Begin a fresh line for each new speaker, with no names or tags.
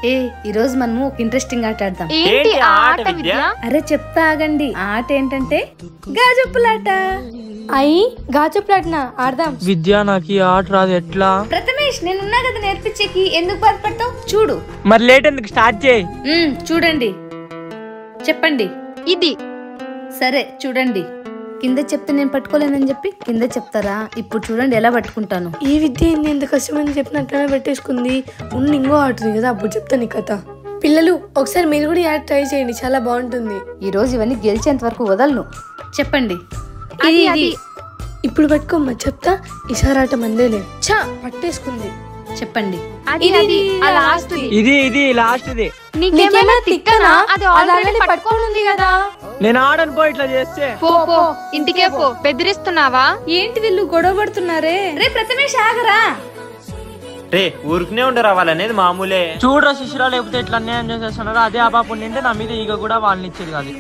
ఈ రోజు మనము ఒక ఇంట్రెస్టింగ్ ఆట ఆడదాం.
ఏంటి ఆట విద్య?
అరే చెప్తా ఆగండి. ఆట ఏంటంటే గాజుప్పులాట.
అయ్యి గాజుప్పులాటనా ఆడదాం.
విద్య నాకు ఈ ఆట రాదు, ఎట్లా?
ప్రథమేష్ నేనున్నా కదా నేర్పించేకి, ఎందుకు బాధపడతావు? చూడు.
మరి లేట్ ఎందుకు, స్టార్ట్ చేయి.
చూడండి, చెప్పండి.
ఇది
సరే చూడండి, కింద చెప్తే నేను పట్టుకోలేనని చెప్పి కింద చెప్తారా? ఇప్పుడు చూడండి ఎలా పట్టుకుంటాను.
ఈ విద్య ఎంత కష్టమని చెప్పినట్లనే పెట్టేసుకుంది. ఇంకో ఆడుతుంది కదా, అప్పుడు చెప్తాను నీ కథ. పిల్లలు ఒకసారి మీరు కూడా యాడ్ ట్రై చేయండి, చాలా బాగుంటుంది.
ఈ రోజు ఇవన్నీ గెలిచేంత వరకు వదలను. చెప్పండి.
ఇప్పుడు పట్టుకోమ్మా, చెప్తా. ఈసారి ఆట మందేలే. చా పట్టేసుకుంది.
చెప్పండి.
ఇది లాస్ట్ ది.
నీకేమైనా తిక్కనా? అది ఆల్రెడీ పట్టుకోనుంది కదా.
నేను ఆడను పో, ఇట్లా చేస్తే.
పో ఇంటికే పో. బెదిరిస్తున్నావా?
ఏంటి వీళ్ళు గొడవ పడుతున్నారే? రే ప్రథమేష్ ఆగరా.
రే ఊరికనే ఉండరా, వాళ్ళనేది మామూలే.
చూడరా శిశురా, లేకపోతే ఇట్లా అన్యాయం చేసేస్తున్నారు. అదే ఆ పాప ఉండింటే నా మీద ఈగ కూడా వాళ్ళని ఇచ్చేది కాదు.